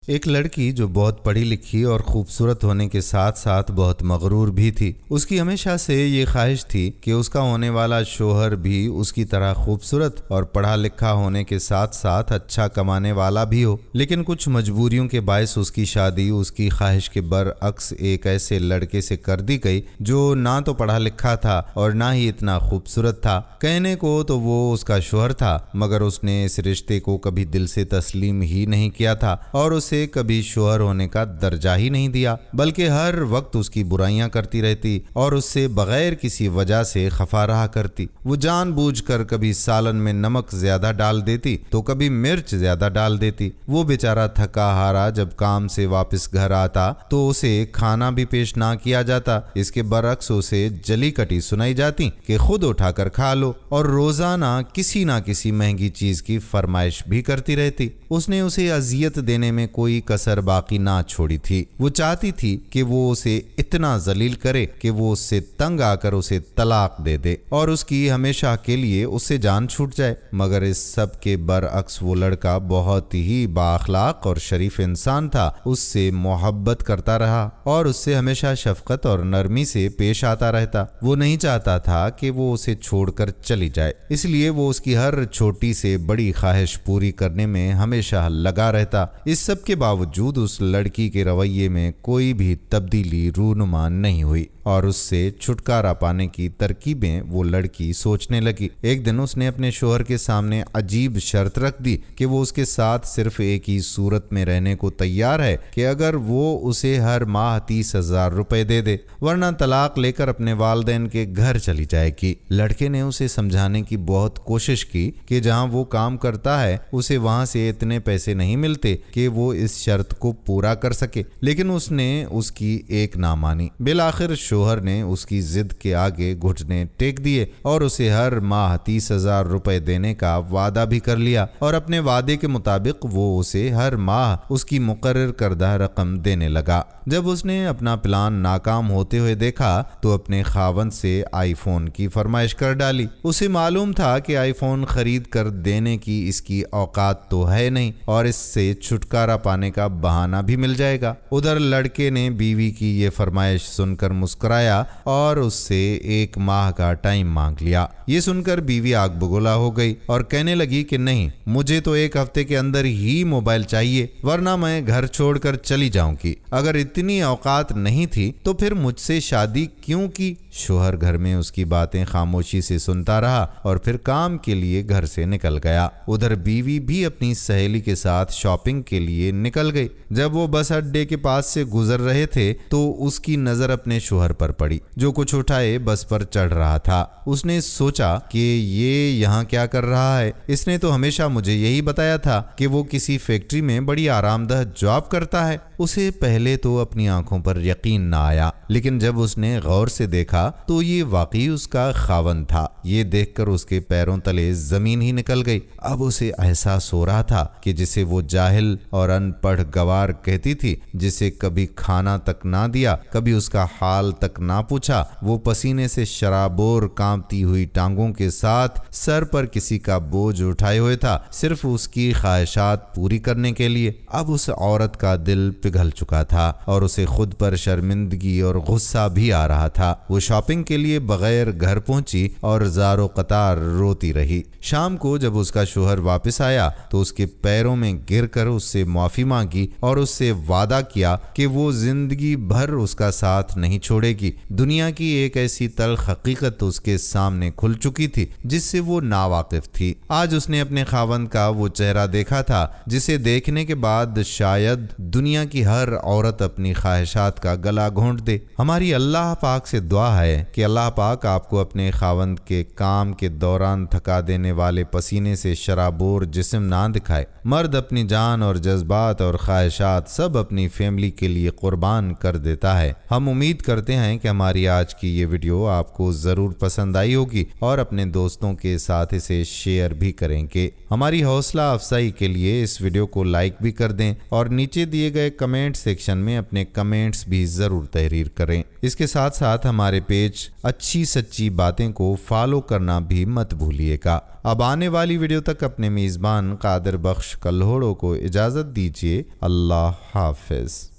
ایک لڑکی جو بہت پڑھی لکھی اور خوبصورت ہونے کے ساتھ ساتھ بہت مغرور بھی تھی۔ اس کی ہمیشہ سے یہ خواہش تھی کہ اس کا ہونے والا شوہر بھی اس کی طرح خوبصورت اور پڑھا لکھا ہونے کے ساتھ ساتھ اچھا کمانے والا بھی ہو، لیکن کچھ مجبوریوں کے باعث اس کی شادی اس کی خواہش کے برعکس ایک ایسے لڑکے سے کر دی گئی جو نہ تو پڑھا لکھا تھا اور نہ ہی اتنا خوبصورت تھا۔ کہنے کو تو وہ اس کا شوہر تھا، مگر اس نے اس رشتے کو کبھی دل سے تسلیم ہی نہیں کیا تھا اور اسے کبھی شوہر ہونے کا درجہ ہی نہیں دیا، بلکہ ہر وقت اس کی برائیاں کرتی رہتی اور اس سے بغیر کسی وجہ سے خفا رہا کرتی۔ وہ جان بوجھ کر کبھی سالن میں نمک زیادہ ڈال دیتی تو کبھی مرچ زیادہ ڈال دیتی۔ وہ بیچارہ تھکا ہارا جب کام سے واپس گھر آتا تو اسے کھانا بھی پیش نہ کیا جاتا، اس کے برعکس اسے جلی کٹی سنائی جاتی کہ خود اٹھا کر کھا لو، اور روزانہ کسی نہ کسی مہنگی چیز کی فرمائش بھی کرتی رہتی۔ اس نے اسے اذیت دینے میں کوئی کسر باقی نہ چھوڑی تھی۔ وہ چاہتی تھی کہ وہ اسے اتنا ذلیل کرے کہ وہ اس سے تنگ آ کر اسے طلاق دے دے اور اس کی ہمیشہ کے لیے اس سے جان چھوٹ جائے، مگر اس سب کے برعکس وہ لڑکا بہت ہی بااخلاق اور شریف انسان تھا، اس سے محبت کرتا رہا اور اس سے ہمیشہ شفقت اور نرمی سے پیش آتا رہتا۔ وہ نہیں چاہتا تھا کہ وہ اسے چھوڑ کر چلی جائے، اس لیے وہ اس کی ہر چھوٹی سے بڑی خواہش پوری کرنے میں ہمیشہ لگا رہتا۔ اس سب کے باوجود اس لڑکی کے رویے میں کوئی بھی تبدیلی رونما نہیں ہوئی اور اس سے چھٹکارا پانے کی ترکیبیں وہ لڑکی سوچنے لگی۔ ایک دن اس نے اپنے شوہر کے سامنے عجیب شرط رکھ دی کہ وہ اس کے ساتھ صرف ایک ہی صورت میں رہنے کو تیار ہے کہ اگر وہ اسے ہر ماہ 30,000 روپے دے دے، ورنہ طلاق لے کر اپنے والدین کے گھر چلی جائے گی۔ لڑکے نے اسے سمجھانے کی بہت کوشش کی کہ جہاں وہ کام کرتا ہے اسے وہاں سے اتنے پیسے نہیں ملتے کہ وہ اس شرط کو پورا کر سکے، لیکن اس نے اس کی ایک نہ مانی۔ بالآخر شوہر نے اس کی ضد کے آگے گھٹنے ٹیک دیے اور اسے ہر ماہ 30,000 روپے دینے کا وعدہ بھی کر لیا، اور اپنے وعدے کے مطابق وہ اسے ہر ماہ اس کی مقرر کردہ رقم دینے لگا۔ جب اس نے اپنا پلان ناکام ہوتے ہوئے دیکھا تو اپنے خاوند سے آئی فون کی فرمائش کر ڈالی۔ اسے معلوم تھا کہ آئی فون خرید کر دینے کی اس کی اوقات تو ہے نہیں اور اس سے چھٹکارا پانے کا بہانہ بھی مل جائے گا۔ ادھر لڑکے نے بیوی کی یہ فرمائش سن کر مسکرایا اور اس سے 1 ماہ کا ٹائم مانگ لیا۔ یہ سن کر بیوی آگ بگولا ہو گئی اور کہنے لگی کہ نہیں، مجھے تو 1 ہفتے کے اندر ہی موبائل چاہیے، ورنہ میں گھر چھوڑ کر چلی جاؤں گی۔ اگر اتنی اوقات نہیں تھی تو پھر مجھ سے شادی کیوں کی؟ شوہر گھر میں اس کی باتیں خاموشی سے سنتا رہا اور پھر کام کے لیے گھر سے نکل گیا۔ ادھر بیوی بھی اپنی سہیلی کے ساتھ شاپنگ کے لیے نکل گئی۔ جب وہ بس اڈے کے پاس سے گزر رہے تھے تو اس کی نظر اپنے شوہر پر پڑی جو کچھ اٹھائے بس پر چڑھ رہا تھا۔ اس نے سوچا کہ یہ یہاں کیا کر رہا ہے؟ اس نے تو ہمیشہ مجھے یہی بتایا تھا کہ وہ کسی فیکٹری میں بڑی آرام دہ جاب کرتا ہے۔ اسے پہلے تو اپنی آنکھوں پر یقین نہ آیا، لیکن جب اس نے غور سے دیکھا تو یہ واقعی اس کا خاوند تھا۔ یہ دیکھ کر اس کے پیروں تلے زمین ہی نکل گئی۔ اب اسے احساس ہو رہا تھا کہ جسے وہ جاہل اور ان پڑھ گوار کہتی تھی، جسے کبھی کھانا تک نہ دیا، کبھی اس کا حال تک نہ پوچھا، وہ پسینے سے شرابور کانپتی ہوئی ٹانگوں کے ساتھ سر پر کسی کا بوجھ اٹھائے ہوئے تھا، صرف اس کی خواہشات پوری کرنے کے لیے۔ اب اس عورت کا دل پگھل چکا تھا اور اسے خود پر شرمندگی اور غصہ بھی آ رہا تھا۔ وہ شاپنگ کے لیے بغیر گھر پہنچی اور زار و قطار روتی رہی۔ شام کو جب اس کا شوہر واپس آیا تو اس کے پیروں میں گر کر اس سے معافی مانگی اور اس سے وعدہ کیا کہ وہ زندگی بھر اس کا ساتھ نہیں چھوڑے گی۔ دنیا کی ایک ایسی تلخ حقیقت اس کے سامنے کھل چکی تھی جس سے وہ ناواقف تھی۔ آج اس نے اپنے خاوند کا وہ چہرہ دیکھا تھا جسے دیکھنے کے بعد شاید دنیا کی ہر عورت اپنی خواہشات کا گلا گھونٹ دے۔ ہماری اللہ پاک سے دعا ہے کہ اللہ پاک آپ کو اپنے خاوند کے کام کے دوران تھکا دینے والے پسینے سے شرابور جسم نہ دکھائے۔ مرد اپنی جان اور جذبات اور خواہشات سب اپنی فیملی کے لیے قربان کر دیتا ہے۔ ہم امید کرتے ہیں کہ ہماری آج کی یہ ویڈیو آپ کو ضرور پسند آئی ہوگی اور اپنے دوستوں کے ساتھ اسے شیئر بھی کریں گے۔ ہماری حوصلہ افزائی کے لیے اس ویڈیو کو لائک بھی کر دیں اور نیچے دیے گئے کمنٹ سیکشن میں اپنے کمنٹس بھی ضرور تحریر کریں۔ اس کے ساتھ ساتھ ہمارے پیچ اچھی سچی باتیں کو فالو کرنا بھی مت بھولیے گا۔ اب آنے والی ویڈیو تک اپنے میزبان قادر بخش کلہوڑو کو اجازت دیجیے۔ اللہ حافظ۔